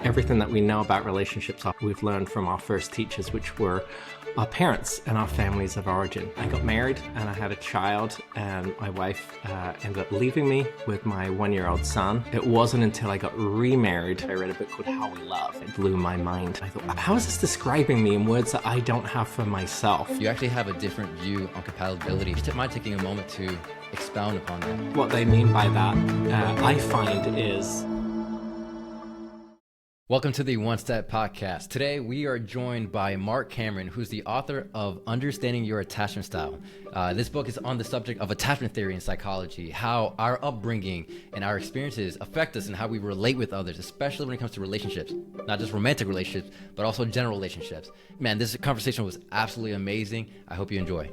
Everything that we know about relationships we've learned from our first teachers, which were our parents and our families of origin. I got married and I had a child, and my wife ended up leaving me with my 1-year-old son. It wasn't until I got remarried I read a book called How We Love. It blew my mind. I thought, how is this describing me in words that I don't have for myself? You actually have a different view on compatibility. Do you mind taking a moment to expound upon that? What they mean by that, I find, is... Welcome to the One Step Podcast. Today we are joined by Marc Cameron, who's the author of Understanding Your Attachment Style. This book is on the subject of attachment theory and psychology, how our upbringing and our experiences affect us and how we relate with others, especially when it comes to relationships, not just romantic relationships, but also general relationships. Man, this conversation was absolutely amazing. I hope you enjoy.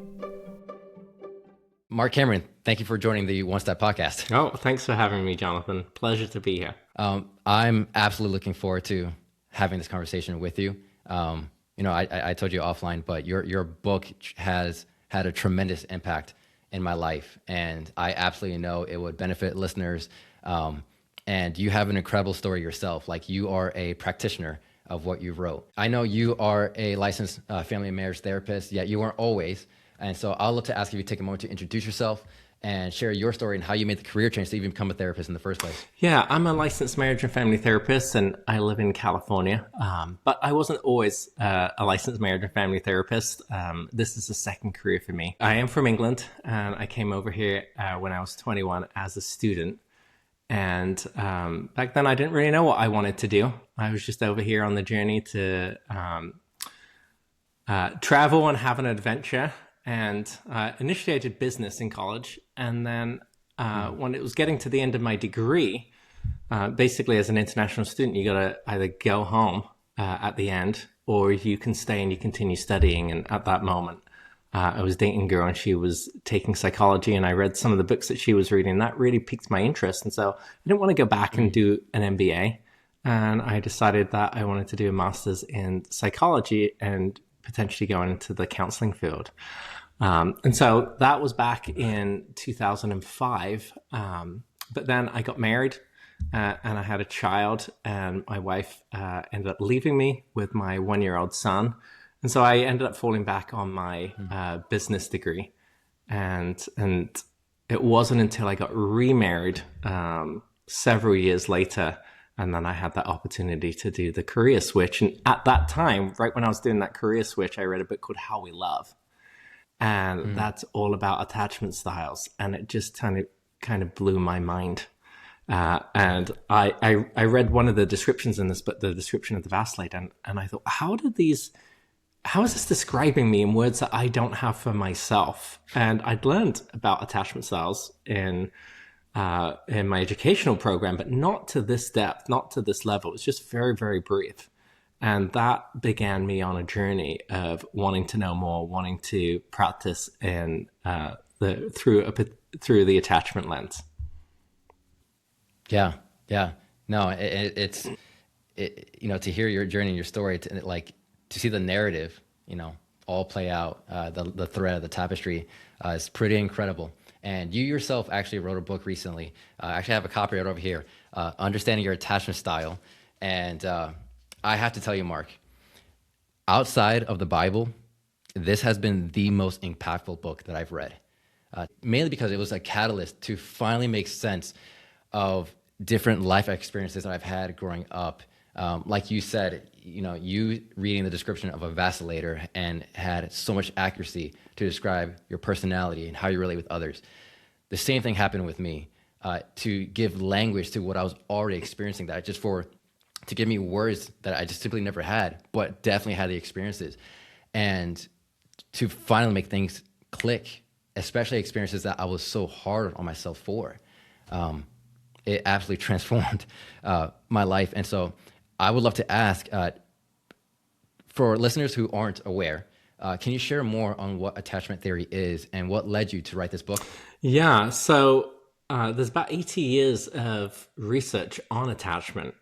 Marc Cameron, thank you for joining the One Step Podcast. Oh, thanks for having me, Jonathan. Pleasure to be here. I'm absolutely looking forward to having this conversation with you. I told you offline, but your book has had a tremendous impact in my life, and I absolutely know it would benefit listeners. And you have an incredible story yourself. Like, you are a practitioner of what you wrote. I know you are a licensed family and marriage therapist, yet you weren't always. And so I'd love to ask if you take a moment to introduce yourself and share your story and how you made the career change to even become a therapist in the first place. Yeah, I'm a licensed marriage and family therapist, and I live in California. But I wasn't always a licensed marriage and family therapist. This is a second career for me. I am from England, and I came over here when I was 21 as a student. And back then, I didn't really know what I wanted to do. I was just over here on the journey to travel and have an adventure. And initially I did business in college. And then when it was getting to the end of my degree, basically as an international student, you got to either go home at the end, or you can stay and you continue studying. And at that moment, I was dating a girl and she was taking psychology, and I read some of the books that she was reading, and that really piqued my interest. And so I didn't want to go back and do an MBA. And I decided that I wanted to do a master's in psychology and potentially going into the counseling field. And so that was back in 2005. But then I got married and I had a child, and my wife ended up leaving me with my 1-year-old son. And so I ended up falling back on my business degree. And it wasn't until I got remarried several years later, and then I had that opportunity to do the career switch. And at that time, right when I was doing that career switch, I read a book called How We Love. And that's all about attachment styles. And it just kind of blew my mind. And I read one of the descriptions in this, but the description of the vassalate, and I thought, how is this describing me in words that I don't have for myself? And I'd learned about attachment styles in my educational program, but not to this depth, not to this level. It's just very, very brief. And that began me on a journey of wanting to know more, wanting to practice through the attachment lens. Yeah. No, it's to hear your journey and your story, to see the narrative, all play out, the thread of the tapestry is pretty incredible. And you yourself actually wrote a book recently. I actually have a copy right over here, Understanding Your Attachment Style. And I have to tell you, Marc, outside of the Bible, this has been the most impactful book that I've read, mainly because it was a catalyst to finally make sense of different life experiences that I've had growing up. Like you said, you reading the description of a vacillator and had so much accuracy to describe your personality and how you relate with others. The same thing happened with me, to give language to what I was already experiencing, to give me words that I just simply never had, but definitely had the experiences. And to finally make things click, especially experiences that I was so hard on myself for. It absolutely transformed my life. And so I would love to ask, for listeners who aren't aware, can you share more on what attachment theory is and what led you to write this book? Yeah, so there's about 80 years of research on attachment.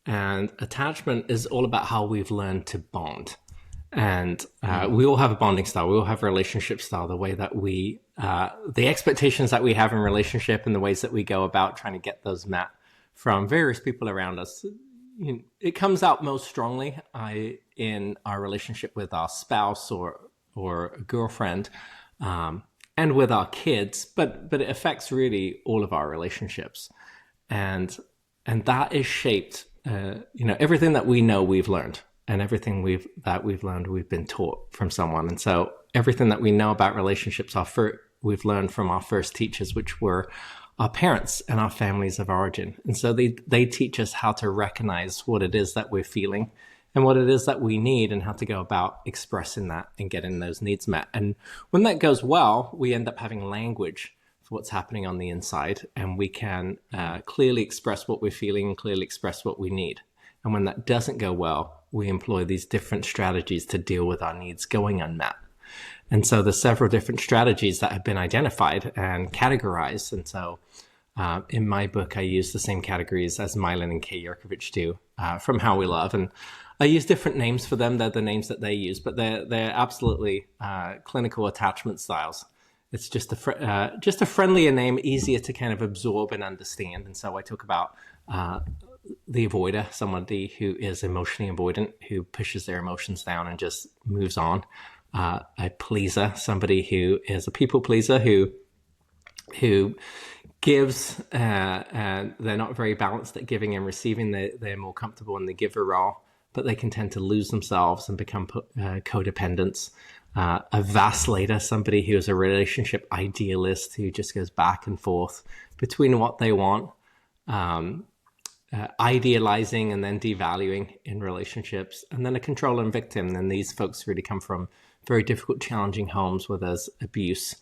And attachment is all about how we've learned to bond. And we all have a bonding style. We all have a relationship style, the way that we, the expectations that we have in relationship and the ways that we go about trying to get those met from various people around us. it comes out most strongly in our relationship with our spouse or a girlfriend, and with our kids, but it affects really all of our relationships, and that is shaped. Everything that we know we've learned, and everything we've learned we've been taught from someone, and so everything that we know about relationships we've learned from our first teachers, which were our parents and our families of origin. And so they teach us how to recognize what it is that we're feeling and what it is that we need, and how to go about expressing that and getting those needs met. And when that goes well, we end up having language for what's happening on the inside, and we can clearly express what we're feeling and clearly express what we need. And when that doesn't go well, we employ these different strategies to deal with our needs going unmet. And so there's several different strategies that have been identified and categorized. And so in my book, I use the same categories as Mylan and Kay Yerkovich do from How We Love. And I use different names for them. They're the names that they use, but they're absolutely clinical attachment styles. It's just a friendlier name, easier to kind of absorb and understand. And so I talk about the avoider, somebody who is emotionally avoidant, who pushes their emotions down and just moves on. A pleaser, somebody who is a people pleaser, who gives, and they're not very balanced at giving and receiving. They're more comfortable in the giver role, but they can tend to lose themselves and become codependents. A vacillator, somebody who is a relationship idealist, who just goes back and forth between what they want, idealizing and then devaluing in relationships. And then a controller and victim. And these folks really come from very difficult, challenging homes where there's abuse,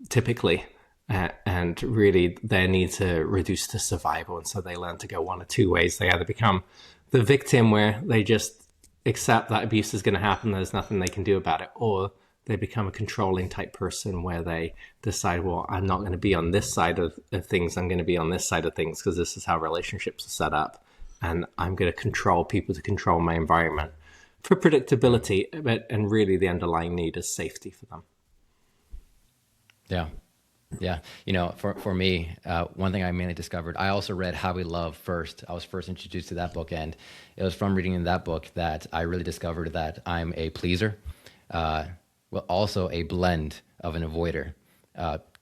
typically, and really their needs are reduced to survival. And so they learn to go one of two ways. They either become the victim, where they just accept that abuse is going to happen, there's nothing they can do about it, or they become a controlling type person where they decide, well, I'm not going to be on this side of things, I'm going to be on this side of things because this is how relationships are set up, and I'm going to control people to control my environment for predictability, and really the underlying need is safety for them. Yeah. Yeah. For me, one thing I mainly discovered, I also read How We Love first. I was first introduced to that book, and it was from reading in that book that I really discovered that I'm a pleaser, but also a blend of an avoider.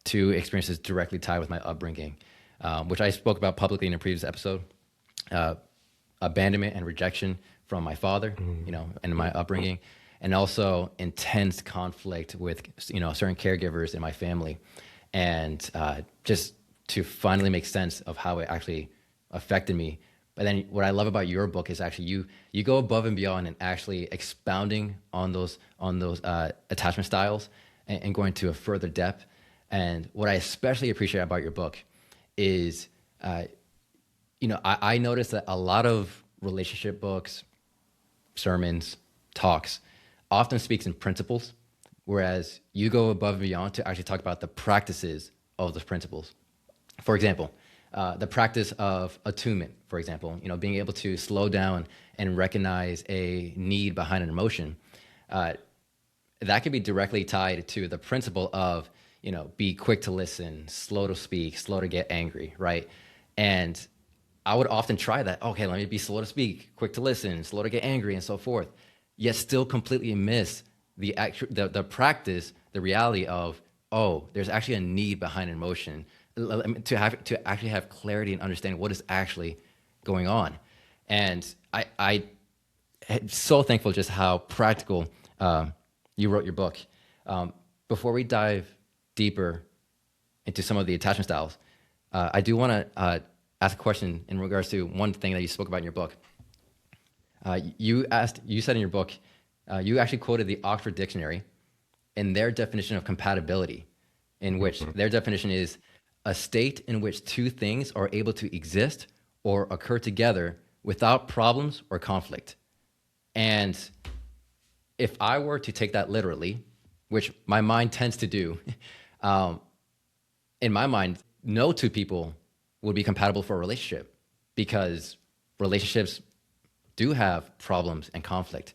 Two experiences directly tied with my upbringing, which I spoke about publicly in a previous episode. Abandonment and rejection from my father, and my upbringing, and also intense conflict with, certain caregivers in my family. And just to finally make sense of how it actually affected me. But then what I love about your book is actually you go above and beyond and actually expounding on those attachment styles and going to a further depth. And what I especially appreciate about your book is, I noticed that a lot of relationship books, sermons, talks often speaks in principles, whereas you go above and beyond to actually talk about the practices of those principles. For example, the practice of attunement, for example, being able to slow down and recognize a need behind an emotion, that can be directly tied to the principle of, be quick to listen, slow to speak, slow to get angry, right? And I would often try that. Okay, let me be slow to speak, quick to listen, slow to get angry, and so forth, yet still completely miss the practice, the reality of, there's actually a need behind an emotion, to actually have clarity and understanding what is actually going on. And I am so thankful just how practical you wrote your book. Before we dive deeper into some of the attachment styles, I do want to ask a question in regards to one thing that you spoke about in your book. You said in your book, you actually quoted the Oxford Dictionary in their definition of compatibility, in which their definition is a state in which two things are able to exist or occur together without problems or conflict. And if I were to take that literally, which my mind tends to do, in my mind, no two people would be compatible for a relationship, because relationships do have problems and conflict.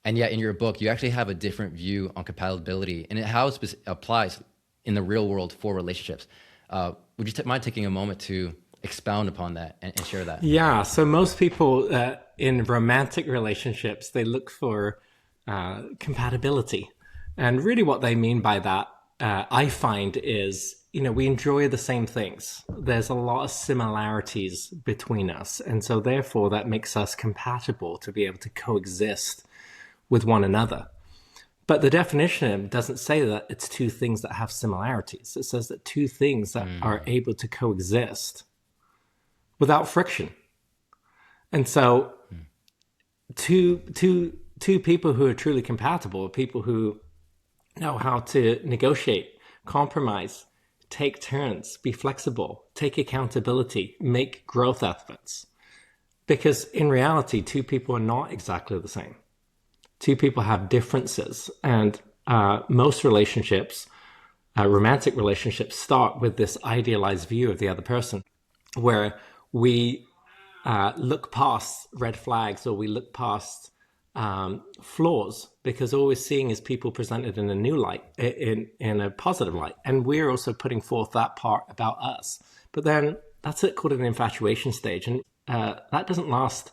And yet in your book, you actually have a different view on compatibility and how it applies in the real world for relationships. Would you mind taking a moment to expound upon that and share that. Yeah. So most people in romantic relationships, they look for compatibility. And really what they mean by that, I find is, we enjoy the same things. There's a lot of similarities between us. And so therefore that makes us compatible to be able to coexist with one another. But the definition doesn't say that it's two things that have similarities. It says that two things that are able to coexist without friction. And so two people who are truly compatible are people who know how to negotiate, compromise, take turns, be flexible, take accountability, make growth efforts. Because in reality, two people are not exactly the same. Two people have differences. And most relationships, romantic relationships, start with this idealized view of the other person, where we look past red flags, or we look past flaws, because all we're seeing is people presented in a new light, in a positive light. And we're also putting forth that part about us. But then that's it, called an infatuation stage. And that doesn't last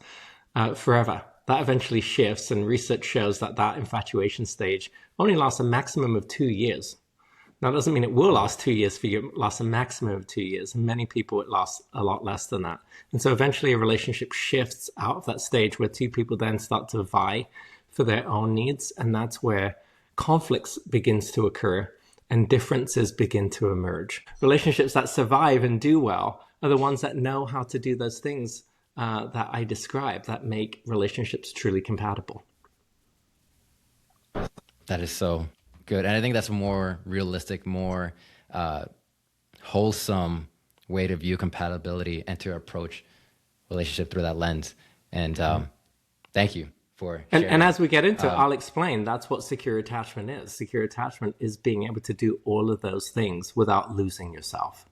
forever. That eventually shifts, and research shows that infatuation stage only lasts a maximum of 2 years. Now, that doesn't mean it will last 2 years for you. It lasts a maximum of 2 years. And many people, it lasts a lot less than that. And so eventually a relationship shifts out of that stage where two people then start to vie for their own needs. And that's where conflicts begins to occur and differences begin to emerge. Relationships that survive and do well are the ones that know how to do those things that I describe, that make relationships truly compatible. That is so good. And I think that's a more realistic, more wholesome way to view compatibility and to approach relationship through that lens. And thank you for sharing. And as we get into it, I'll explain that's what secure attachment is. Secure attachment is being able to do all of those things without losing yourself.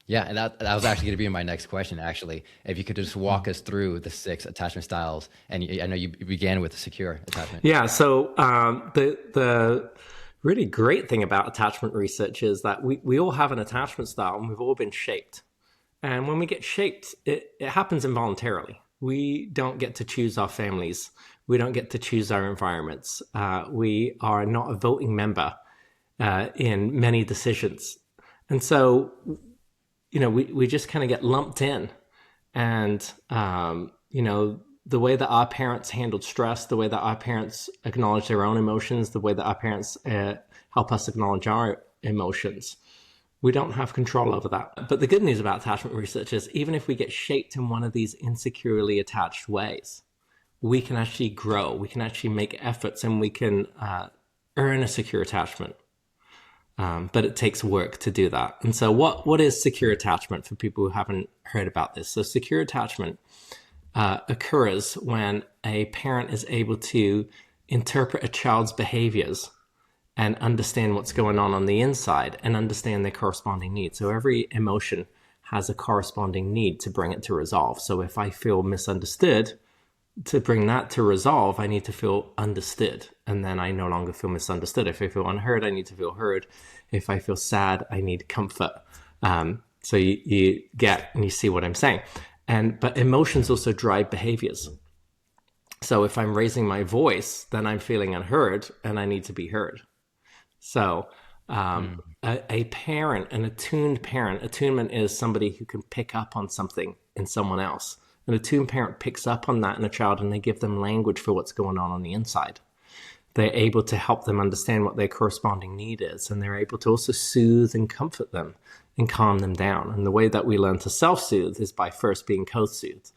Yeah, and that was actually going to be my next question, actually. If you could just walk us through the 6 attachment styles. And I know you began with secure attachment. Yeah, so the really great thing about attachment research is that we all have an attachment style, and we've all been shaped. And when we get shaped, it happens involuntarily. We don't get to choose our families. We don't get to choose our environments. We are not a voting member in many decisions. And so we just kind of get lumped in. And, the way that our parents handled stress, the way that our parents acknowledge their own emotions, the way that our parents help us acknowledge our emotions, we don't have control over that. But the good news about attachment research is even if we get shaped in one of these insecurely attached ways, we can actually grow, we can actually make efforts, and we can earn a secure attachment. But it takes work to do that. And so what is secure attachment for people who haven't heard about this? So secure attachment occurs when a parent is able to interpret a child's behaviors and understand what's going on the inside and understand their corresponding needs. So every emotion has a corresponding need to bring it to resolve. So if I feel misunderstood, to bring that to resolve, I need to feel understood. And then I no longer feel misunderstood. If I feel unheard, I need to feel heard. If I feel sad, I need comfort. So you get and you see what I'm saying. But emotions also drive behaviors. So if I'm raising my voice, then I'm feeling unheard and I need to be heard. So a parent, an attuned parent, attunement is somebody who can pick up on something in someone else. An attuned parent picks up on that in a child, and they give them language for what's going on the inside. They're able to help them understand what their corresponding need is, and they're able to also soothe and comfort them and calm them down. And the way that we learn to self-soothe is by first being co-soothed.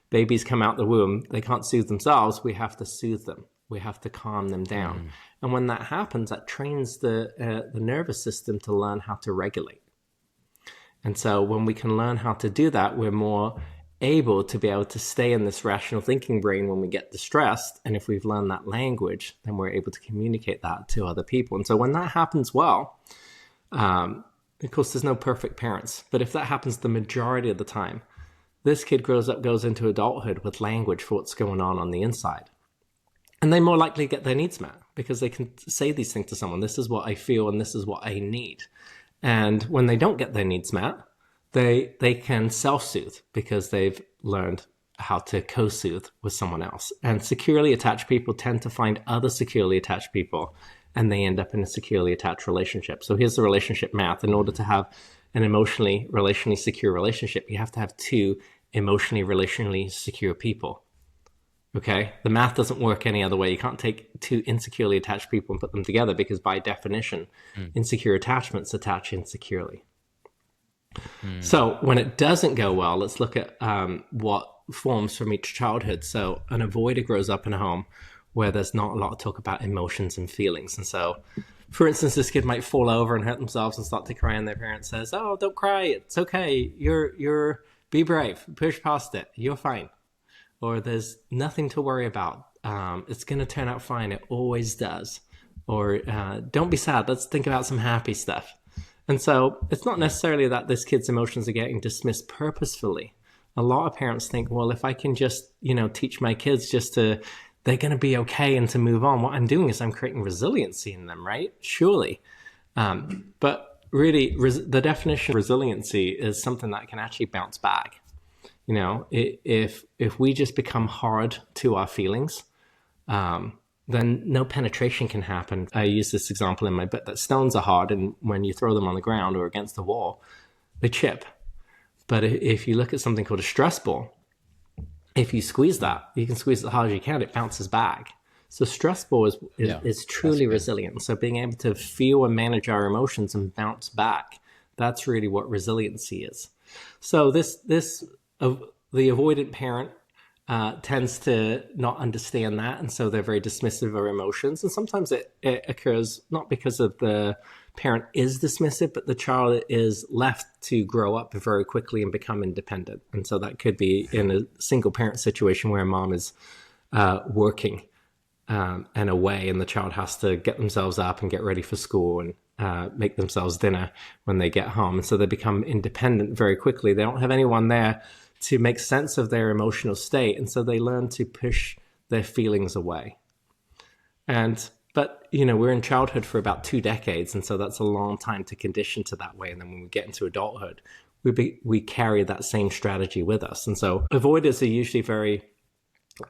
Babies come out the womb, they can't soothe themselves, we have to soothe them. We have to calm them down. And when that happens, that trains the nervous system to learn how to regulate. And so when we can learn how to do that, we're more able to be able to stay in this rational thinking brain when we get distressed. And if we've learned that language, then we're able to communicate that to other people. And so when that happens well, of course, there's no perfect parents, but if that happens the majority of the time, this kid grows up, goes into adulthood with language for what's going on the inside. And they more likely get their needs met because they can say these things to someone. This is what I feel and this is what I need. And when they don't get their needs met, they can self-soothe because they've learned how to co-soothe with someone else. And securely attached people tend to find other securely attached people, and they end up in a securely attached relationship. So here's the relationship math. In order to have an emotionally, relationally secure relationship, you have to have two emotionally, relationally secure people. Okay? The math doesn't work any other way. You can't take two insecurely attached people and put them together because by definition, insecure attachments attach insecurely. So when it doesn't go well, let's look at what forms from each childhood. So an avoider grows up in a home where there's not a lot of talk about emotions and feelings. And so, for instance, this kid might fall over and hurt themselves and start to cry, and their parent says, "Oh, don't cry. It's okay. You're be brave. Push past it. You're fine." Or there's nothing to worry about. It's going to turn out fine. It always does. Or don't be sad. Let's think about some happy stuff. And so it's not necessarily that this kid's emotions are getting dismissed purposefully. A lot of parents think, well, if I can just, teach my kids they're going to be okay and to move on, what I'm doing is I'm creating resiliency in them, right? Surely. But really, the definition of resiliency is something that can actually bounce back. If we just become hard to our feelings, then no penetration can happen. I use this example in my book that stones are hard, and when you throw them on the ground or against the wall, they chip. But if you look at something called a stress ball, if you squeeze that, you can squeeze it as hard as you can, it bounces back. So stress ball is truly resilient. So being able to feel and manage our emotions and bounce back, that's really what resiliency is. So the avoidant parent tends to not understand that, and so they're very dismissive of our emotions. And sometimes it occurs not because of the parent is dismissive, but the child is left to grow up very quickly and become independent. And so that could be in a single parent situation where mom is working and away, and the child has to get themselves up and get ready for school and make themselves dinner when they get home. And so they become independent very quickly. They don't have anyone there to make sense of their emotional state. And so they learn to push their feelings away. But we're in childhood for about 2 decades. And so that's a long time to condition to that way. And then when we get into adulthood, we carry that same strategy with us. And so avoiders are usually very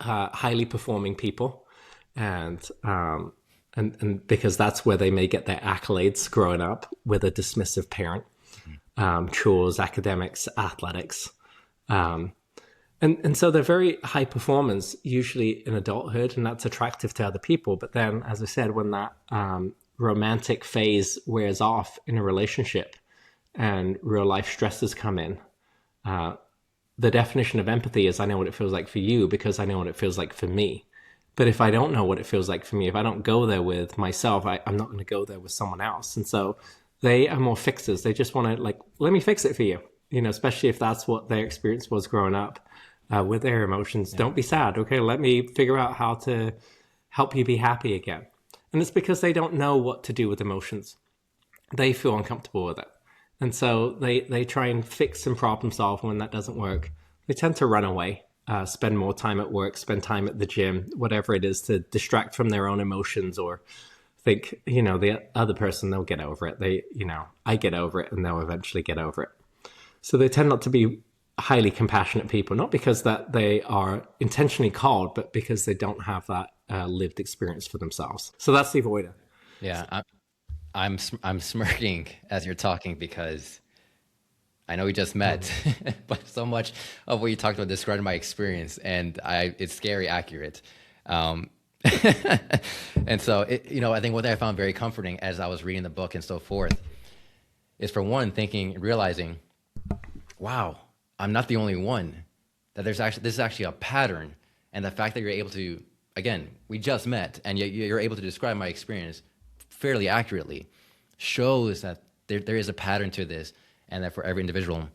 highly performing people. And because that's where they may get their accolades growing up with a dismissive parent, chores, academics, athletics. And so they're very high performers, usually in adulthood, and that's attractive to other people. But then, as I said, when that romantic phase wears off in a relationship and real life stresses come in, the definition of empathy is I know what it feels like for you because I know what it feels like for me. But if I don't know what it feels like for me, if I don't go there with myself, I'm not going to go there with someone else. And so they are more fixers. They just want to let me fix it for you. Especially if that's what their experience was growing up with their emotions. Yeah. Don't be sad. Okay, let me figure out how to help you be happy again. And it's because they don't know what to do with emotions. They feel uncomfortable with it. And so they try and fix and problem solve. And when that doesn't work, they tend to run away, spend more time at work, spend time at the gym, whatever it is to distract from their own emotions or think, the other person, they'll get over it. I get over it and they'll eventually get over it. So they tend not to be highly compassionate people, not because that they are intentionally called, but because they don't have that lived experience for themselves. So that's the avoider. Yeah, I'm smirking as you're talking because I know we just met, but so much of what you talked about described my experience, and it's scary accurate. And so, I think what I found very comforting as I was reading the book and so forth is, for one, realizing, wow, I'm not the only one. That this is actually a pattern, and the fact that you're able to, again, we just met, and you're able to describe my experience fairly accurately, shows that there is a pattern to this, and that for every individual,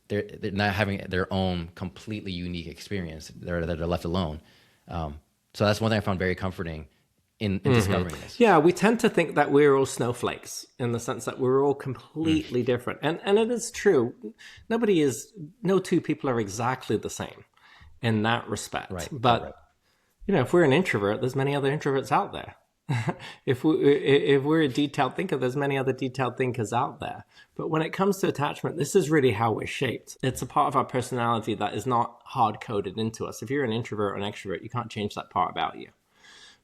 they're not having their own completely unique experience. They're left alone. So that's one thing I found very comforting in discovering this. Yeah, we tend to think that we're all snowflakes in the sense that we're all completely different. And it is true. No two people are exactly the same in that respect. Right. But, right. if we're an introvert, there's many other introverts out there. if we're a detailed thinker, there's many other detailed thinkers out there. But when it comes to attachment, this is really how we're shaped. It's a part of our personality that is not hard coded into us. If you're an introvert or an extrovert, you can't change that part about you.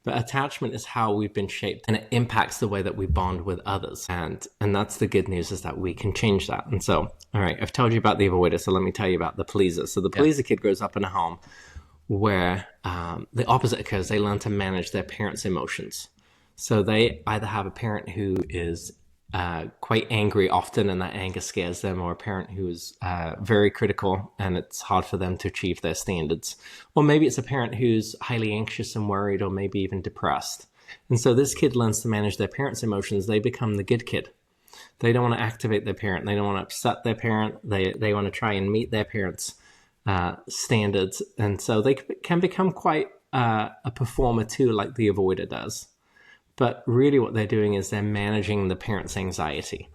But attachment is how we've been shaped, and it impacts the way that we bond with others. And that's the good news, is that we can change that. And so, all right, I've told you about the avoider, so let me tell you about the pleaser. So the pleaser kid grows up in a home where the opposite occurs. They learn to manage their parents' emotions. So they either have a parent who is quite angry often, and that anger scares them, or a parent who is very critical and it's hard for them to achieve their standards. Or maybe it's a parent who's highly anxious and worried, or maybe even depressed. And so this kid learns to manage their parents' emotions. They become the good kid. They don't want to activate their parent. They don't want to upset their parent. They want to try and meet their parents' standards. And so they can become quite a performer too, like the avoider does. But really what they're doing is they're managing the parent's anxiety.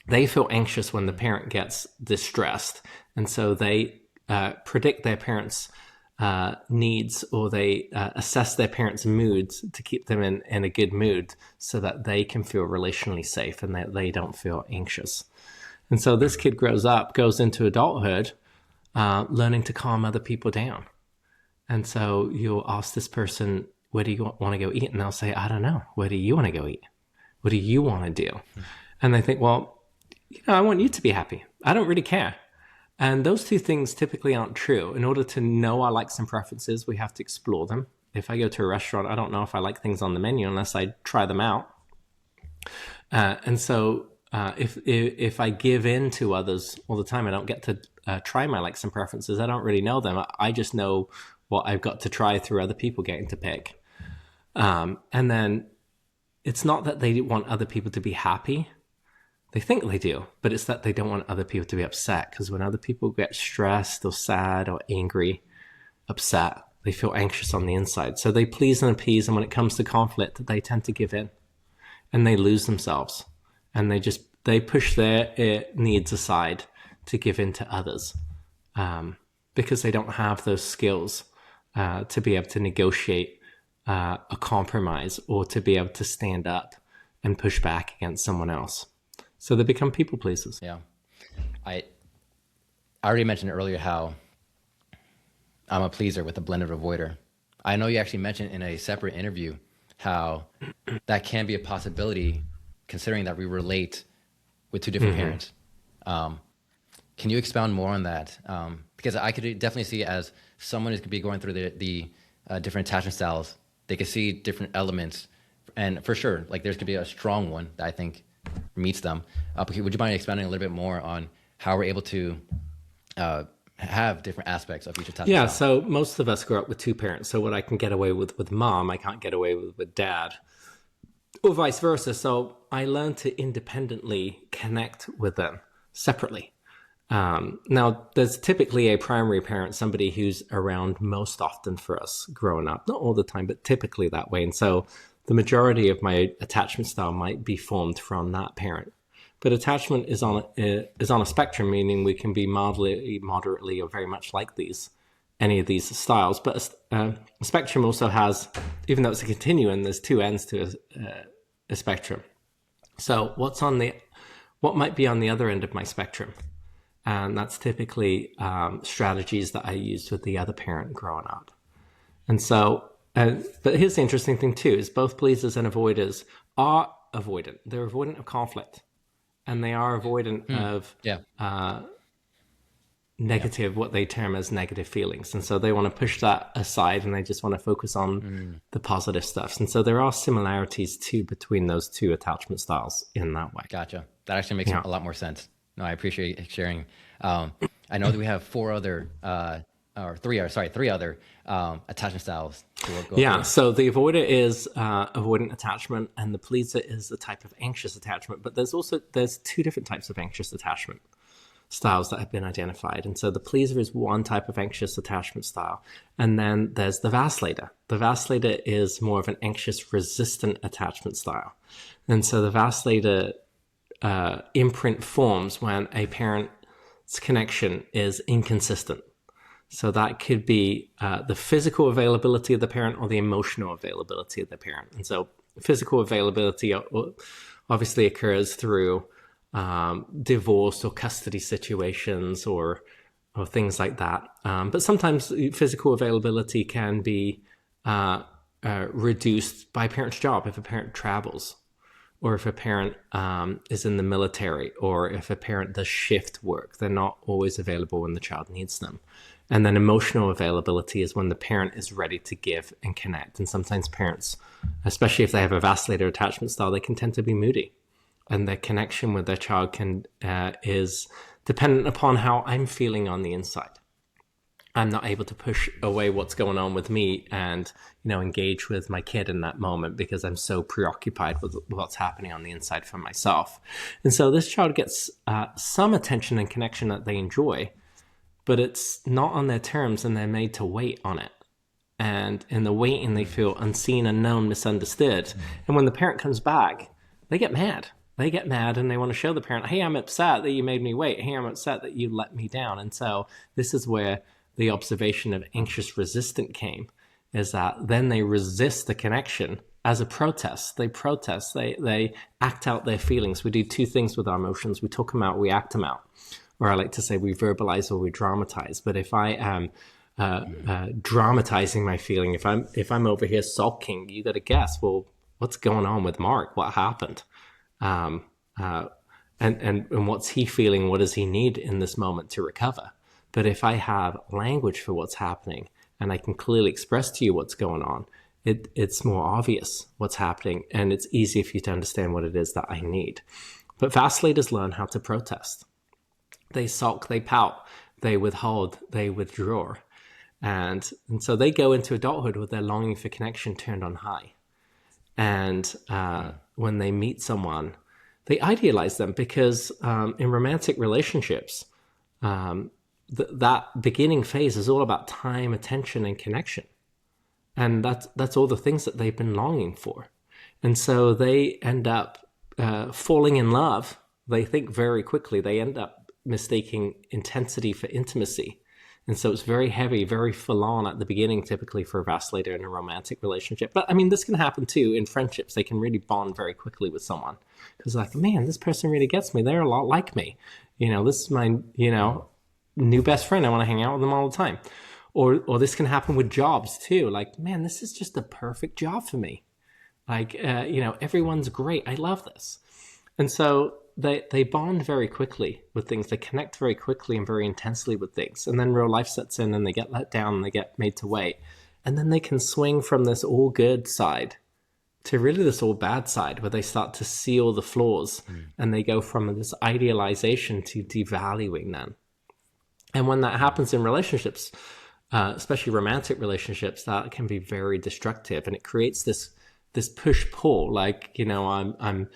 They feel anxious when the parent gets distressed. And so they predict their parents' needs, or they assess their parents' moods to keep them in a good mood, so that they can feel relationally safe and that they don't feel anxious. And so this kid grows up, goes into adulthood, learning to calm other people down. And so you'll ask this person, where do you want to go eat? And they'll say, I don't know. Where do you want to go eat? What do you want to do? And they think, well, I want you to be happy. I don't really care. And those two things typically aren't true. In order to know our likes and preferences, we have to explore them. If I go to a restaurant, I don't know if I like things on the menu unless I try them out. And so if I give in to others all the time, I don't get to try my likes and preferences. I don't really know them. I just know what I've got to try through other people getting to pick. And then it's not that they want other people to be happy. They think they do, but it's that they don't want other people to be upset. Because when other people get stressed or sad or angry, upset, they feel anxious on the inside. So they please and appease. And when it comes to conflict, they tend to give in and they lose themselves. And they push their needs aside to give in to others, because they don't have those skills to be able to negotiate a compromise, or to be able to stand up and push back against someone else. So they become people pleasers. Yeah. I already mentioned earlier how I'm a pleaser with a blended avoider. I know you actually mentioned in a separate interview how that can be a possibility, considering that we relate with two different parents. Can you expound more on that? Because I could definitely see, as someone who could be going through the different attachment styles, they could see different elements, and for sure, like there's could be a strong one that I think meets them. Would you mind expanding a little bit more on how we're able to have different aspects of each attachment Yeah, style? so most of us grew up with two parents. So what I can get away with mom, I can't get away with dad, or vice versa. So I learned to independently connect with them separately. Now, there's typically a primary parent, somebody who's around most often for us growing up. Not all the time, but typically that way. And so the majority of my attachment style might be formed from that parent. But attachment is on a spectrum, meaning we can be mildly, moderately, or very much like any of these styles. But a spectrum also has, even though it's a continuum, there's two ends to a spectrum. So what might be on the other end of my spectrum? And that's typically strategies that I used with the other parent growing up. And so, but here's the interesting thing too, is both pleasers and avoiders are avoidant. They're avoidant of conflict. And they are avoidant of negative, what they term as negative feelings. And so they want to push that aside, and they just want to focus on the positive stuff. And so there are similarities too between those two attachment styles in that way. Gotcha. That actually makes a lot more sense. No, I appreciate you sharing. I know that we have three other attachment styles to go through. So the avoider is avoidant attachment, and the pleaser is a type of anxious attachment. But there's two different types of anxious attachment styles that have been identified. And so the pleaser is one type of anxious attachment style. And then there's the vacillator. The vacillator is more of an anxious resistant attachment style. And so the vacillator imprint forms when a parent's connection is inconsistent. So that could be the physical availability of the parent or the emotional availability of the parent. And so physical availability obviously occurs through divorce or custody situations or things like that. But sometimes physical availability can be reduced by a parent's job if a parent travels, or if a parent is in the military, or if a parent does shift work. They're not always available when the child needs them. And then emotional availability is when the parent is ready to give and connect. And sometimes parents, especially if they have a vacillator attachment style, they can tend to be moody, and their connection with their child is dependent upon how I'm feeling on the inside. I'm not able to push away what's going on with me and, engage with my kid in that moment because I'm so preoccupied with what's happening on the inside for myself. And so this child gets some attention and connection that they enjoy, but it's not on their terms, and they're made to wait on it. And in the waiting, they feel unseen, unknown, misunderstood. And when the parent comes back, they get mad. They get mad and they want to show the parent, hey, I'm upset that you made me wait. Hey, I'm upset that you let me down. And so this is where the observation of anxious resistant came, is that then they resist the connection as a protest. They protest, they act out their feelings. We do two things with our emotions. We talk them out, we act them out. Or I like to say we verbalize or we dramatize. But if I am dramatizing my feeling, if I'm over here sulking, you got to guess, well, what's going on with Mark? What happened? And what's he feeling? What does he need in this moment to recover? But if I have language for what's happening and I can clearly express to you what's going on, it's more obvious what's happening, and it's easier for you to understand what it is that I need. But vacillators learn how to protest. They sulk, they pout, they withhold, they withdraw. And so they go into adulthood with their longing for connection turned on high. And when they meet someone, they idealize them because in romantic relationships, that beginning phase is all about time, attention, and connection. And that's all the things that they've been longing for. And so they end up falling in love. They think very quickly. They end up mistaking intensity for intimacy. And so it's very heavy, very full on at the beginning, typically for a vacillator in a romantic relationship. But I mean, this can happen too in friendships. They can really bond very quickly with someone because like, man, this person really gets me. They're a lot like me. This is my, new best friend. I want to hang out with them all the time. Or this can happen with jobs too. Like, man, this is just the perfect job for me. Like, everyone's great. I love this. And so they bond very quickly with things. They connect very quickly and very intensely with things. And then real life sets in and they get let down and they get made to wait. And then they can swing from this all good side to really this all bad side where they start to see all the flaws and they go from this idealization to devaluing them. And when that happens in relationships, especially romantic relationships, that can be very destructive, and it creates this push-pull. Like, I'm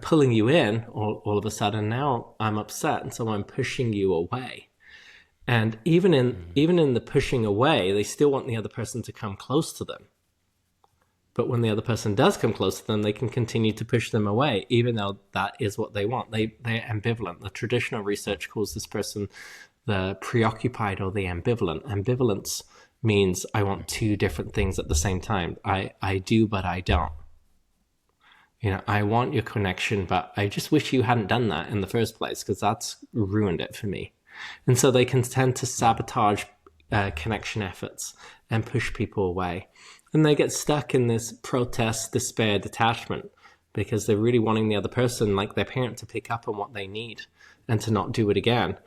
pulling you in all of a sudden. Now I'm upset, and so I'm pushing you away. And even in the pushing away, they still want the other person to come close to them. But when the other person does come close to them, they can continue to push them away, even though that is what they want. They're ambivalent. The traditional research calls this person the preoccupied or the ambivalent. Ambivalence means I want two different things at the same time. I do, but I don't. I want your connection, but I just wish you hadn't done that in the first place because that's ruined it for me. And so they can tend to sabotage connection efforts and push people away. And they get stuck in this protest, despair, detachment because they're really wanting the other person, like their parent, to pick up on what they need and to not do it again.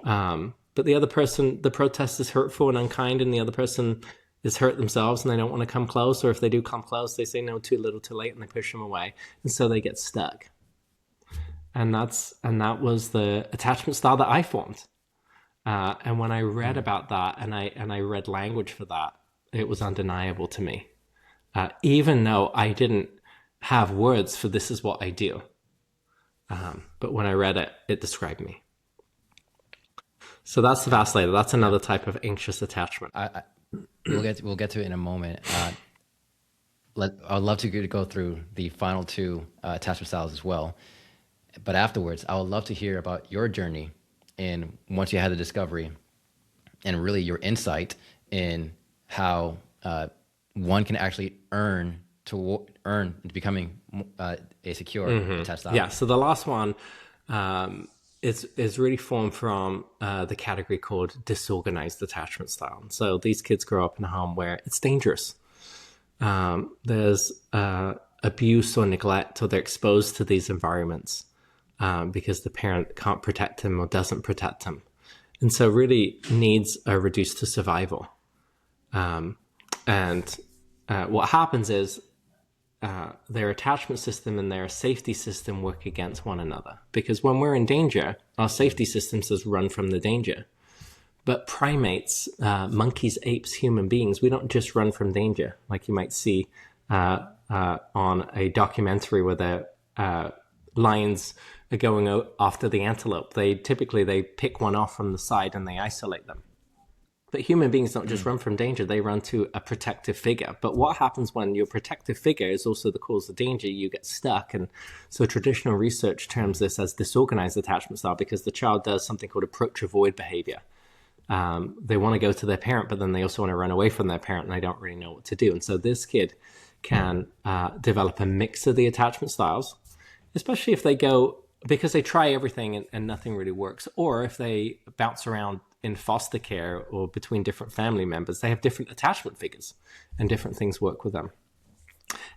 But the other person, the protest is hurtful and unkind, and the other person is hurt themselves and they don't want to come close. Or if they do come close, they say no, too little, too late, and they push them away. And so they get stuck. And that was the attachment style that I formed. And when I read about that and I read language for that, it was undeniable to me. Even though I didn't have words for this is what I do. But when I read it, it described me. So that's the vacillator. That's another type of anxious attachment. We'll get to it in a moment. I'd love to go through the final two attachment styles as well. But afterwards, I would love to hear about your journey and once you had the discovery and really your insight in how one can actually earn earn into becoming a secure attached style? Yeah. So the last one is really formed from the category called disorganized attachment style. So these kids grow up in a home where it's dangerous. There's abuse or neglect, or they're exposed to these environments because the parent can't protect them or doesn't protect them. And so really needs are reduced to survival. And what happens is their attachment system and their safety system work against one another. Because when we're in danger, our safety system says run from the danger. But primates, monkeys, apes, human beings, we don't just run from danger like you might see on a documentary where the lions are going after the antelope. They pick one off from the side and they isolate them. But human beings don't just run from danger, they run to a protective figure. But what happens when your protective figure is also the cause of danger? You get stuck. And so traditional research terms this as disorganized attachment style, because the child does something called approach avoid behavior. They want to go to their parent, but then they also want to run away from their parent, and they don't really know what to do. And so this kid can develop a mix of the attachment styles, especially if they go, because they try everything and nothing really works, or if they bounce around in foster care or between different family members, they have different attachment figures and different things work with them.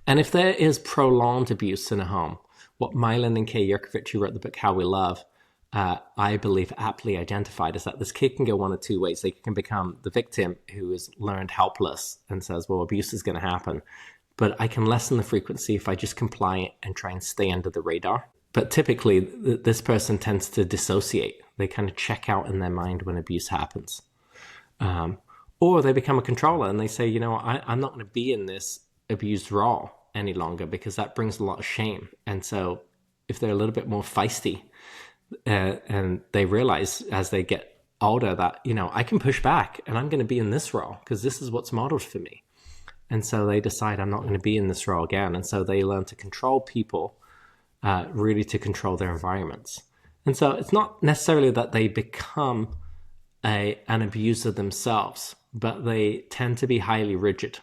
And if there is prolonged abuse in a home, what Mylan and Kay Yerkovich, who wrote the book How We Love, I believe aptly identified, is that this kid can go one of two ways. They can become the victim who is learned helpless and says, well, abuse is going to happen, but I can lessen the frequency if I just comply and try and stay under the radar. But typically, this person tends to dissociate. They kind of check out in their mind when abuse happens. Or they become a controller and they say, you know, I'm not going to be in this abused role any longer because that brings a lot of shame. And so if they're a little bit more feisty and they realize as they get older that, you know, I can push back and I'm going to be in this role because this is what's modeled for me. And so they decide I'm not going to be in this role again. And so they learn to control people, really to control their environments. And so it's not necessarily that they become an abuser themselves, but they tend to be highly rigid.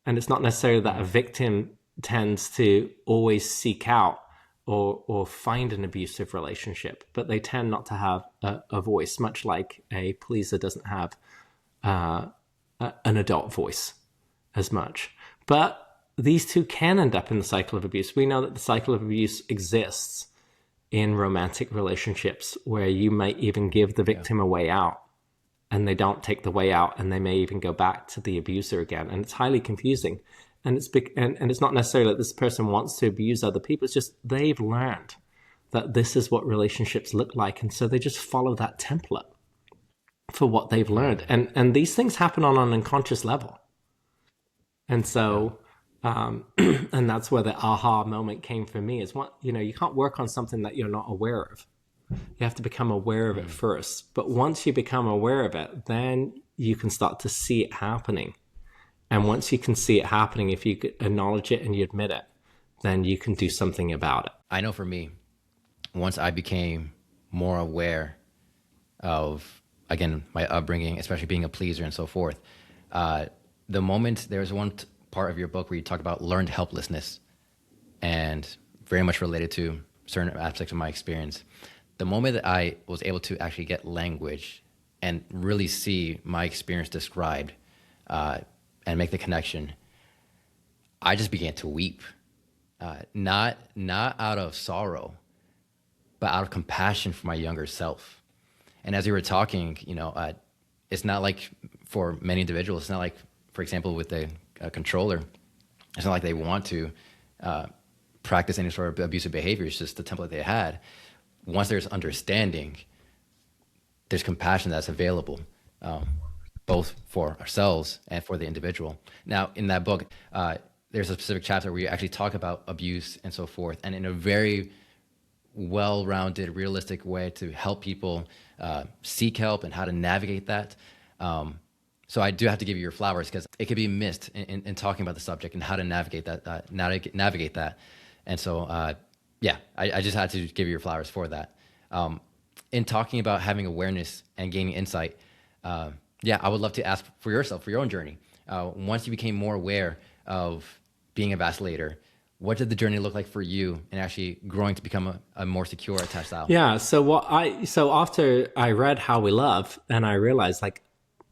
And it's not necessarily that a victim tends to always seek out or find an abusive relationship, but they tend not to have a voice, much like a pleaser doesn't have an adult voice as much. But these two can end up in the cycle of abuse. We know that the cycle of abuse exists in romantic relationships where you might even give the victim a way out and they don't take the way out and they may even go back to the abuser again. And it's highly confusing. And it's not necessarily that this person wants to abuse other people. It's just they've learned that this is what relationships look like. And so they just follow that template for what they've learned. And these things happen on an unconscious level. And so... and that's where the aha moment came for me is what, you know, you can't work on something that you're not aware of. You have to become aware of it first. But once you become aware of it, then you can start to see it happening. And once you can see it happening, if you acknowledge it and you admit it, then you can do something about it. I know for me, once I became more aware of, again, my upbringing, especially being a pleaser and so forth, the moment there was one part of your book where you talk about learned helplessness, and very much related to certain aspects of my experience. The moment that I was able to actually get language and really see my experience described and make the connection, I just began to weep, not out of sorrow, but out of compassion for my younger self. And as you were talking, you know, it's not like for many individuals, it's not like, for example, with a controller, it's not like they want to practice any sort of abusive behavior. It's just the template they had. Once there's understanding, there's compassion that's available, both for ourselves and for the individual. Now, in that book, there's a specific chapter where you actually talk about abuse and so forth, and in a very well-rounded, realistic way to help people seek help and how to navigate that. So I do have to give you your flowers because it could be missed in talking about the subject and how to navigate that. Navigate that. And so, I just had to give you your flowers for that. In talking about having awareness and gaining insight, I would love to ask for yourself, for your own journey. Once you became more aware of being a vacillator. What did the journey look like for you in actually growing to become a more secure attached style? Yeah. So after I read How We Love, and I realized like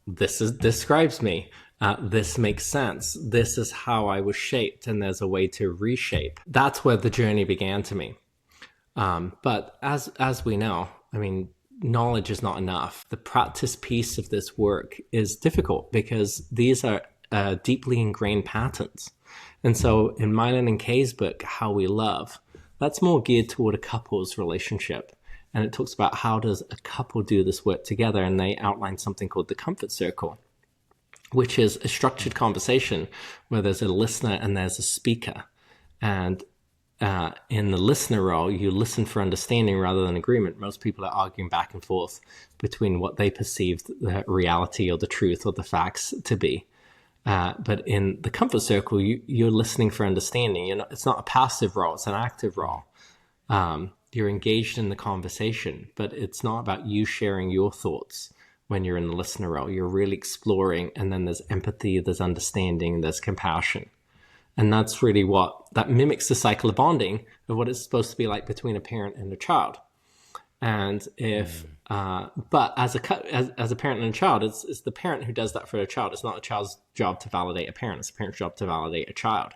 this describes me. This makes sense. This is how I was shaped, and there's a way to reshape. That's where the journey began to me. But as we know, I mean, knowledge is not enough. The practice piece of this work is difficult because these are deeply ingrained patterns. And so in Mylan and Kay's book, How We Love, that's more geared toward a couple's relationship. And it talks about how does a couple do this work together. And they outline something called the comfort circle, which is a structured conversation where there's a listener and there's a speaker. And in the listener role, you listen for understanding rather than agreement. Most people are arguing back and forth between what they perceive the reality or the truth or the facts to be. But in the comfort circle, you're listening for understanding. It's not a passive role, it's an active role. You're engaged in the conversation, but it's not about you sharing your thoughts when you're in the listener role. You're really exploring, and then there's empathy, there's understanding, there's compassion. And that's really that mimics the cycle of bonding of what it's supposed to be like between a parent and a child. And but as a parent and a child, it's the parent who does that for a child. It's not a child's job to validate a parent. It's a parent's job to validate a child.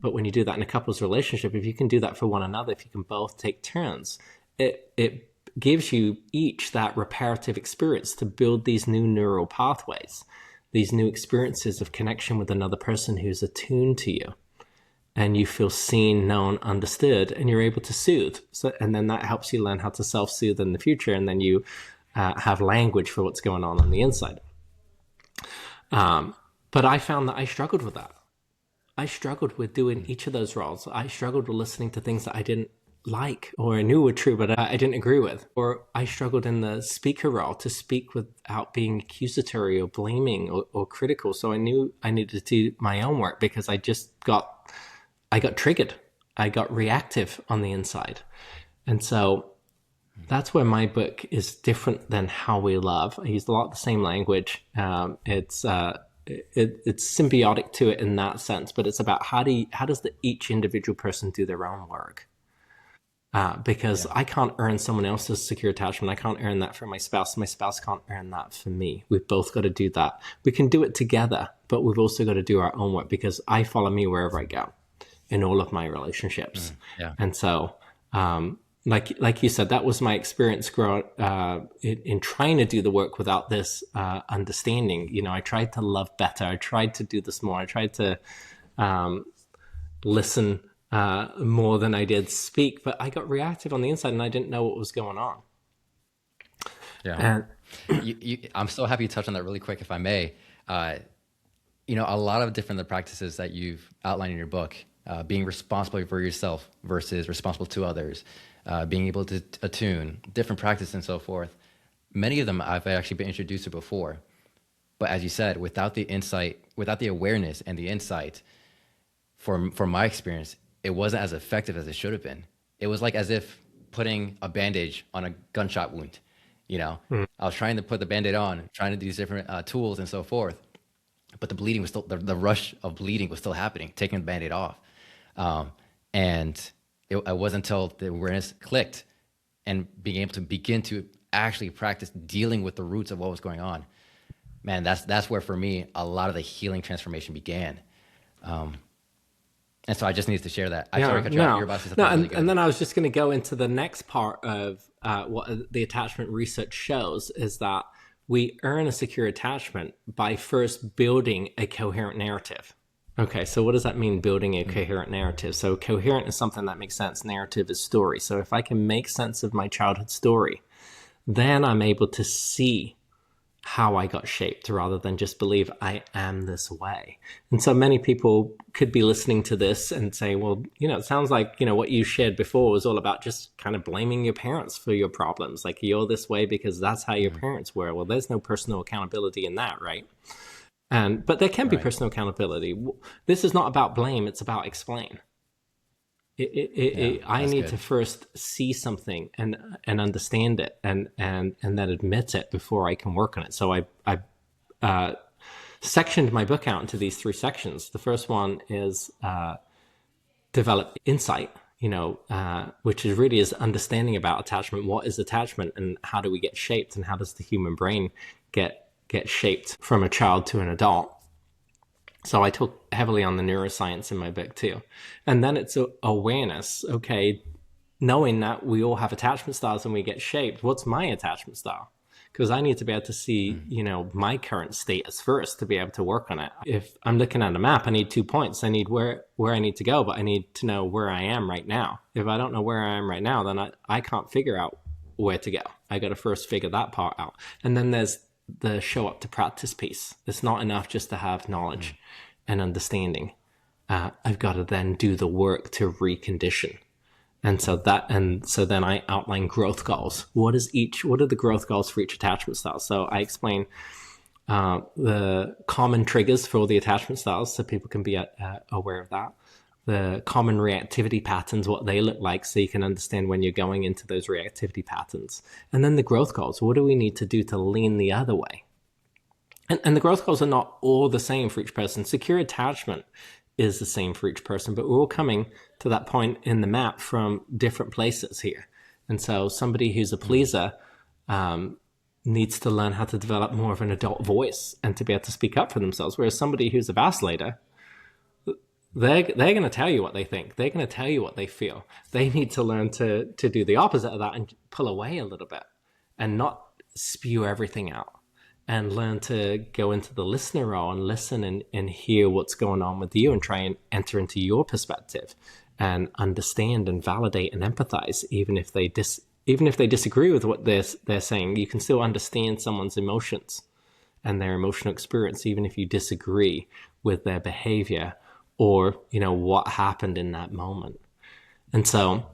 But when you do that in a couple's relationship, if you can do that for one another, if you can both take turns, it gives you each that reparative experience to build these new neural pathways, these new experiences of connection with another person who's attuned to you. And you feel seen, known, understood, and you're able to soothe. And then that helps you learn how to self-soothe in the future. And then you have language for what's going on the inside. But I found that I struggled with that. I struggled with doing each of those roles. I struggled with listening to things that I didn't like or I knew were true, but I didn't agree with. Or I struggled in the speaker role to speak without being accusatory or blaming or critical. So I knew I needed to do my own work because I got triggered. I got reactive on the inside. And so that's where my book is different than How We Love. I used a lot of the same language. It's symbiotic to it in that sense, but it's about how does each individual person do their own work? Because I can't earn someone else's secure attachment. I can't earn that for my spouse. My spouse can't earn that for me. We've both got to do that. We can do it together, but we've also got to do our own work because I follow me wherever I go in all of my relationships. And so, like you said, that was my experience in trying to do the work without this understanding. I tried to love better. I tried to do this more. I tried to listen more than I did speak, but I got reactive on the inside and I didn't know what was going on. Yeah. And I'm so happy you touched on that really quick, if I may. A lot of different practices that you've outlined in your book, being responsible for yourself versus responsible to others, being able to attune, different practices and so forth. Many of them I've actually been introduced to before. But as you said, without the insight, without the awareness and the insight, from my experience, it wasn't as effective as it should have been. It was like as if putting a bandage on a gunshot wound. I was trying to put the Band-Aid on, trying to do these different tools and so forth. But the bleeding was still, the rush of bleeding was still happening, taking the Band-Aid off. And it wasn't until the awareness clicked and being able to begin to actually practice dealing with the roots of what was going on. Man, that's where for me, a lot of the healing transformation began. And so I just needed to share that. You're about to say something really good. And then I was just going to go into the next part of what the attachment research shows is that we earn a secure attachment by first building a coherent narrative. Okay, so what does that mean, building a coherent narrative? So coherent is something that makes sense. Narrative is story. So if I can make sense of my childhood story, then I'm able to see how I got shaped rather than just believe I am this way. And so many people could be listening to this and say, well, it sounds like, what you shared before was all about just kind of blaming your parents for your problems. Like you're this way because that's how your parents were. Well, there's no personal accountability in that, right? But there can be personal accountability. This is not about blame. It's about explain. I need to first see something and understand it and then admit it before I can work on it. So I sectioned my book out into these 3 sections. The first one is develop insight, which is really is understanding about attachment. What is attachment, and how do we get shaped, and how does the human brain get shaped from a child to an adult? So I talk heavily on the neuroscience in my book too. And then it's awareness. Okay, knowing that we all have attachment styles and we get shaped. What's my attachment style? Because I need to be able to see, my current status first to be able to work on it. If I'm looking at a map, I need 2 points. I need where I need to go, but I need to know where I am right now. If I don't know where I am right now, then I can't figure out where to go. I got to first figure that part out. And then there's the show up to practice piece. It's not enough just to have knowledge and understanding. I've got to then do the work to recondition. And so then I outline growth goals. What are the growth goals for each attachment style? So I explain the common triggers for all the attachment styles so people can be aware of that. The common reactivity patterns, what they look like, so you can understand when you're going into those reactivity patterns. And then the growth goals. What do we need to do to lean the other way? And the growth goals are not all the same for each person. Secure attachment is the same for each person, but we're all coming to that point in the map from different places here. And so somebody who's a pleaser needs to learn how to develop more of an adult voice and to be able to speak up for themselves. Whereas somebody who's a vacillator, they're going to tell you what they think. They're going to tell you what they feel. They need to learn to do the opposite of that and pull away a little bit and not spew everything out, and learn to go into the listener role and listen and hear what's going on with you and try and enter into your perspective and understand and validate and empathize. Even if they disagree with what they're saying, you can still understand someone's emotions and their emotional experience, even if you disagree with their behavior or what happened in that moment. So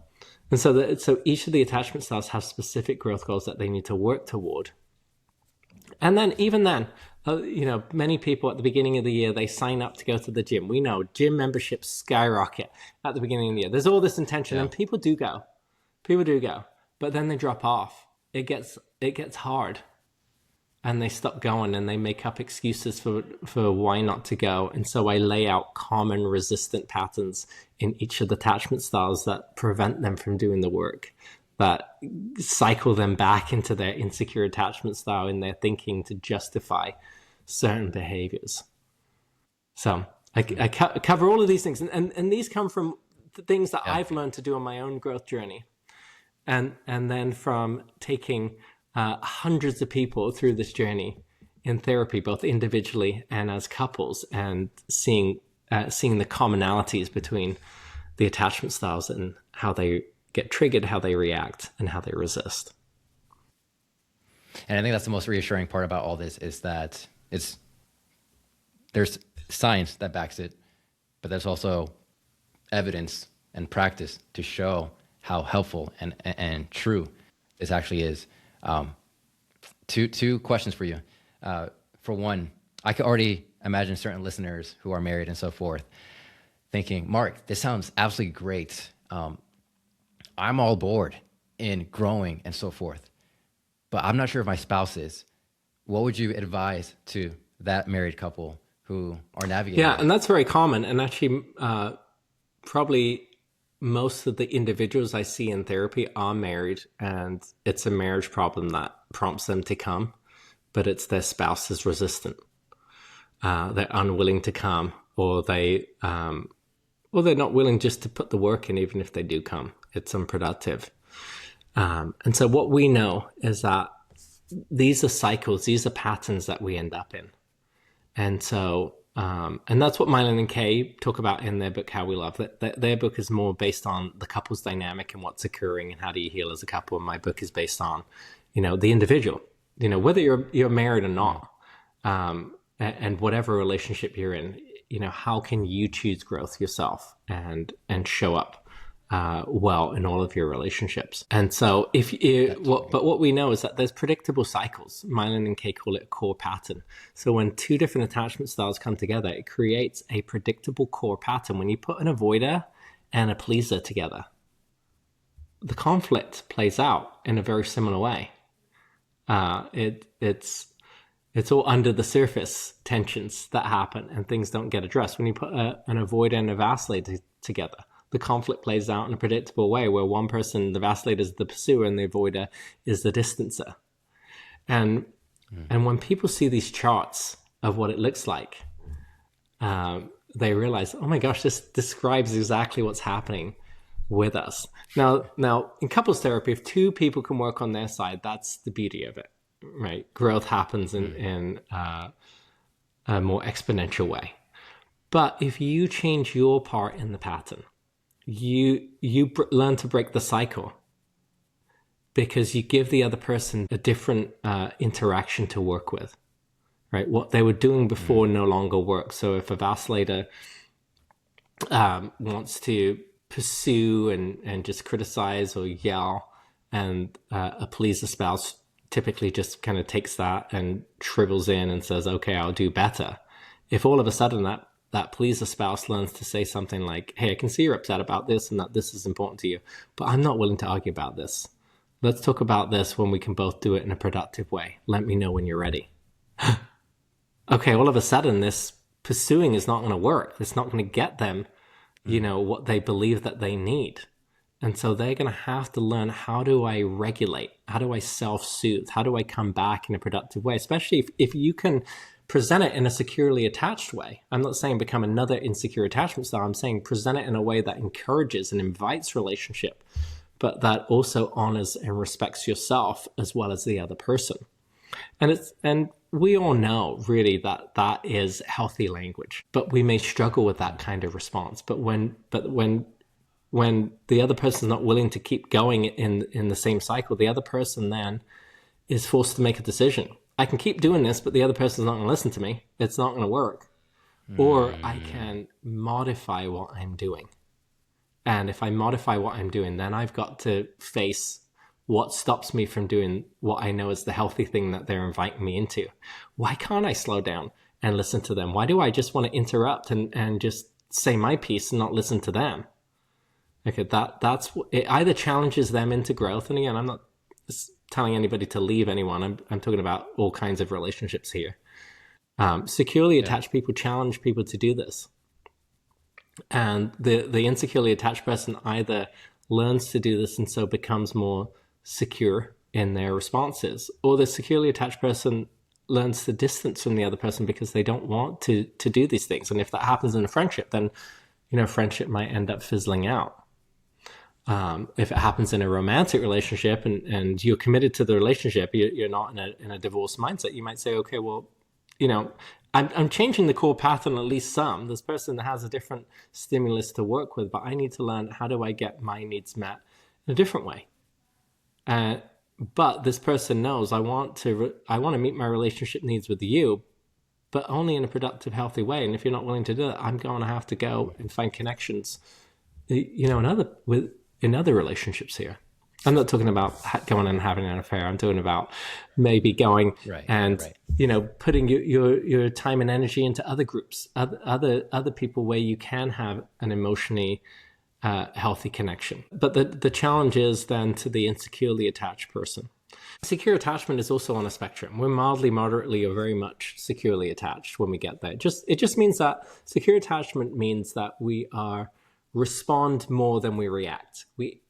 each of the attachment styles have specific growth goals that they need to work toward. And then even then, many people at the beginning of the year, they sign up to go to the gym. We know gym memberships skyrocket at the beginning of the year. There's all this intention, and people do go, but then they drop off. It gets hard, and they stop going, and they make up excuses for why not to go. And so I lay out common resistant patterns in each of the attachment styles that prevent them from doing the work, that cycle them back into their insecure attachment style in their thinking to justify certain behaviors. So I cover all of these things, and these come from the things that I've learned to do on my own growth journey, and then from taking hundreds of people through this journey in therapy, both individually and as couples, and seeing the commonalities between the attachment styles and how they get triggered, how they react, and how they resist. And I think that's the most reassuring part about all this is that there's science that backs it, but there's also evidence and practice to show how helpful and true this actually is. Two questions for you. For one, I could already imagine certain listeners who are married and so forth thinking, Marc, this sounds absolutely great. I'm all aboard in growing and so forth, but I'm not sure if my spouse is. What would you advise to that married couple who are navigating? Yeah, and that's very common. And actually, probably most of the individuals I see in therapy are married, and it's a marriage problem that prompts them to come, but it's their spouse is resistant. They're unwilling to come, or they're not willing just to put the work in, even if they do come. It's unproductive. And so what we know is that these are cycles, these are patterns that we end up in. And so, and that's what Mylan and Kay talk about in their book, How We Love. Their book is more based on the couple's dynamic and what's occurring and how do you heal as a couple. And my book is based on, the individual, whether you're married or not, and whatever relationship you're in, how can you choose growth yourself and show up well in all of your relationships. And so what we know is that there's predictable cycles. Mylan and Kay call it a core pattern. So when two different attachment styles come together, it creates a predictable core pattern. When you put an avoider and a pleaser together, the conflict plays out in a very similar way. It's It's all under the surface tensions that happen and things don't get addressed. When you put an avoider and a vacillator together, the conflict plays out in a predictable way where one person, the vacillator, is the pursuer and the avoider is the distancer. And when people see these charts of what it looks like, they realize, oh my gosh, this describes exactly what's happening with us. Now, in couples therapy, if two people can work on their side, that's the beauty of it, right? Growth happens in a more exponential way. But if you change your part in the pattern, you learn to break the cycle because you give the other person a different interaction to work with, right? What they were doing before no longer works. So if a vacillator wants to pursue and just criticize or yell, and a pleaser spouse typically just kind of takes that and shrivels in and says, okay, I'll do better. If all of a sudden that pleaser spouse learns to say something like, hey, I can see you're upset about this and that this is important to you, but I'm not willing to argue about this. Let's talk about this when we can both do it in a productive way. Let me know when you're ready. Okay, all of a sudden this pursuing is not going to work. It's not going to get them, what they believe that they need. And so they're going to have to learn, how do I regulate? How do I self-soothe? How do I come back in a productive way? Especially if you can present it in a securely attached way. I'm not saying become another insecure attachment style. I'm saying present it in a way that encourages and invites relationship, but that also honors and respects yourself as well as the other person. And we all know really that is healthy language, but we may struggle with that kind of response. But when the other person is not willing to keep going in the same cycle, the other person then is forced to make a decision. I can keep doing this, but the other person's not going to listen to me. It's not going to work. Or I can modify what I'm doing. And if I modify what I'm doing, then I've got to face what stops me from doing what I know is the healthy thing that they're inviting me into. Why can't I slow down and listen to them? Why do I just want to interrupt and just say my piece and not listen to them? Okay, that's it either challenges them into growth. And again, I'm not telling anybody to leave anyone. I'm talking about all kinds of relationships here. Securely attached people challenge people to do this. And the insecurely attached person either learns to do this and so becomes more secure in their responses, or the securely attached person learns to distance from the other person because they don't want to do these things. And if that happens in a friendship, then friendship might end up fizzling out. If it happens in a romantic relationship and you're committed to the relationship, you're not in a divorce mindset, you might say, okay, well, I'm changing the core pattern at least some. This person has a different stimulus to work with, but I need to learn, how do I get my needs met in a different way? But this person knows I want to meet my relationship needs with you, but only in a productive, healthy way. And if you're not willing to do that, I'm going to have to go and find connections, in other relationships here. I'm not talking about going and having an affair. I'm talking about maybe going putting your time and energy into other groups, other people where you can have an emotionally healthy connection. But the challenge is then to the insecurely attached person. Secure attachment is also on a spectrum. We're mildly, moderately, or very much securely attached when we get there. It just means that secure attachment means that we respond more than we react. We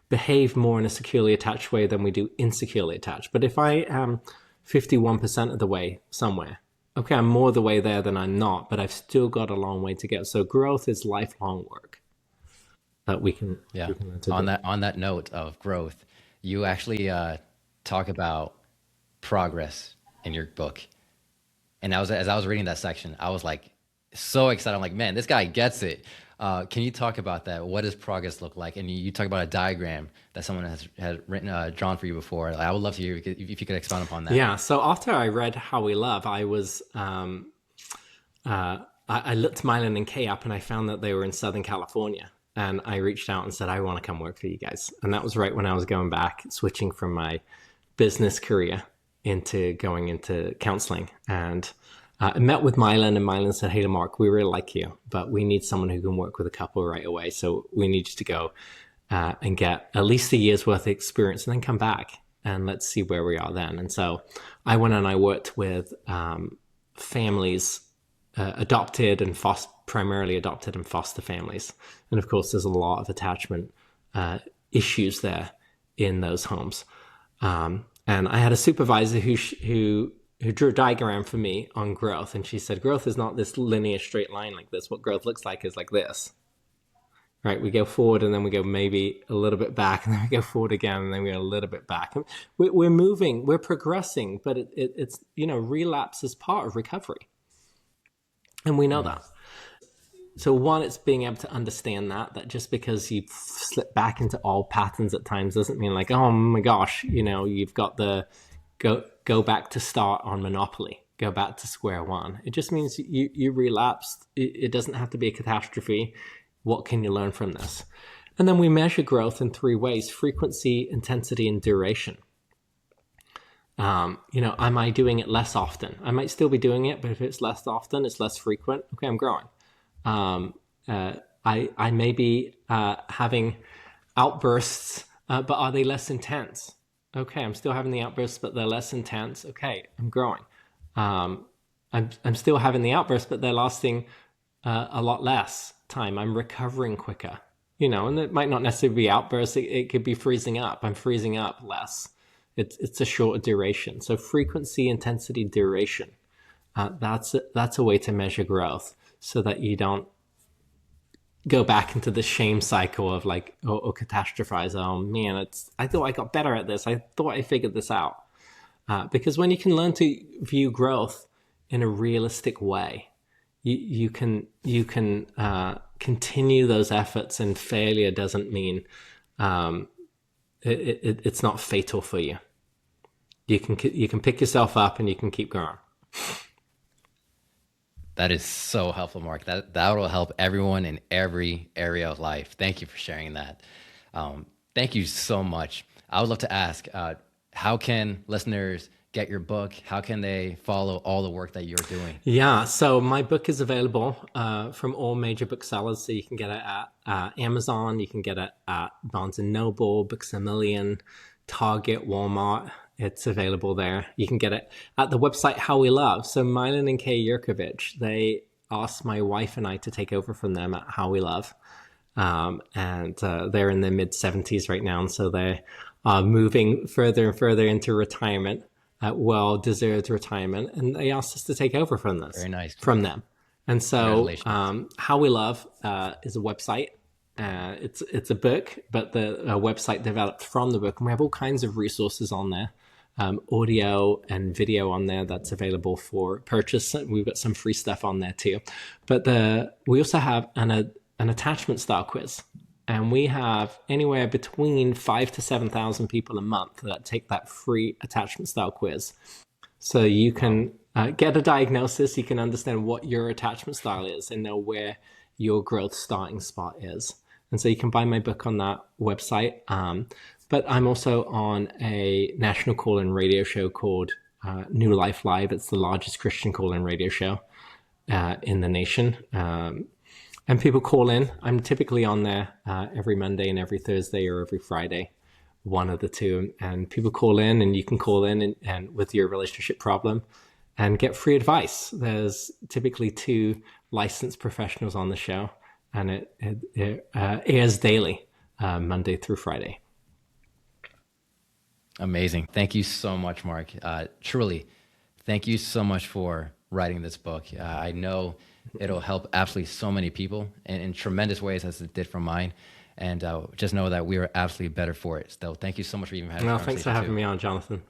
behave more in a securely attached way than we do insecurely attached. But if I am 51% of the way somewhere, okay, I'm more the way there than I'm not, but I've still got a long way to go. So growth is lifelong work that we can learn to do. On that note of growth, you actually talk about progress in your book. And as I was reading that section, I was like so excited. I'm like, man, this guy gets it. Can you talk about that? What does progress look like? And you talk about a diagram that someone has written, drawn for you before. I would love to hear if you could expound upon that. Yeah. So after I read How We Love, I was I looked Mylan and Kay up and I found that they were in Southern California. And I reached out and said, I want to come work for you guys. And that was right when I was going back, switching from my business career into going into counseling. And I met with Mylan, and Mylan said, hey, Marc, we really like you, but we need someone who can work with a couple right away. So we need you to go and get at least a year's worth of experience and then come back and let's see where we are then. And so I went and I worked with families, adopted and primarily adopted and foster families. And of course, there's a lot of attachment issues there in those homes. And I had a supervisor who drew a diagram for me on growth. And she said, growth is not this linear straight line like this. What growth looks like is like this. Right, we go forward and then we go maybe a little bit back, and then we go forward again, and then we go a little bit back. We're moving, we're progressing, but it's relapse is part of recovery, and we know that. So one, it's being able to understand that just because you slip back into old patterns at times doesn't mean like, oh my gosh, you've got the go back to start on Monopoly, go back to square one. It just means you relapsed. It doesn't have to be a catastrophe. What can you learn from this? And then we measure growth in 3 ways: frequency, intensity, and duration. Am I doing it less often? I might still be doing it, but if it's less often, it's less frequent. Okay, I'm growing. I may be having outbursts, but are they less intense? Okay, I'm still having the outbursts, but they're less intense. Okay, I'm growing. I'm still having the outbursts, but they're lasting a lot less time. I'm recovering quicker, and it might not necessarily be outbursts. It could be freezing up. I'm freezing up less. It's a shorter duration. So frequency, intensity, duration. That's a way to measure growth, so that you don't go back into the shame cycle of like, or catastrophize. Oh man, I thought I got better at this. I thought I figured this out. Because when you can learn to view growth in a realistic way, you can continue those efforts, and failure doesn't mean it's not fatal for you. You can pick yourself up and you can keep going. That is so helpful, Marc. That will help everyone in every area of life. Thank you for sharing that. Thank you so much. I would love to ask, how can listeners get your book? How can they follow all the work that you're doing? Yeah, so my book is available from all major booksellers. So you can get it at Amazon, you can get it at Barnes & Noble, Books A Million, Target, Walmart. It's available there. You can get it at the website How We Love. So Milan and Kay Yurkovich, they asked my wife and I to take over from them at How We Love. And they're in their mid-70s right now, and so they are moving further and further into retirement. Well-deserved retirement, and they asked us to take over from this. Very nice. From them. And so How We Love is a website. It's a book, but the website developed from the book, and we have all kinds of resources on there, audio and video on there that's available for purchase. We've got some free stuff on there too, but we also have an attachment style quiz. And we have anywhere between 5,000 to 7,000 people a month that take that free attachment style quiz. So you can get a diagnosis, you can understand what your attachment style is and know where your growth starting spot is. And so you can buy my book on that website. But I'm also on a national call-in radio show called New Life Live. It's the largest Christian call-in radio show in the nation. And people call in. I'm typically on there every Monday and every Thursday or every Friday, one of the two. And people call in, and you can call in and with your relationship problem and get free advice. There's typically 2 licensed professionals on the show, and it airs daily, Monday through Friday. Amazing. Thank you so much, Marc. Truly, thank you so much for writing this book. I know it'll help absolutely so many people in tremendous ways, as it did for mine. And just know that we are absolutely better for it. So thank you so much for even having this conversation. Thanks for having me on, Jonathan.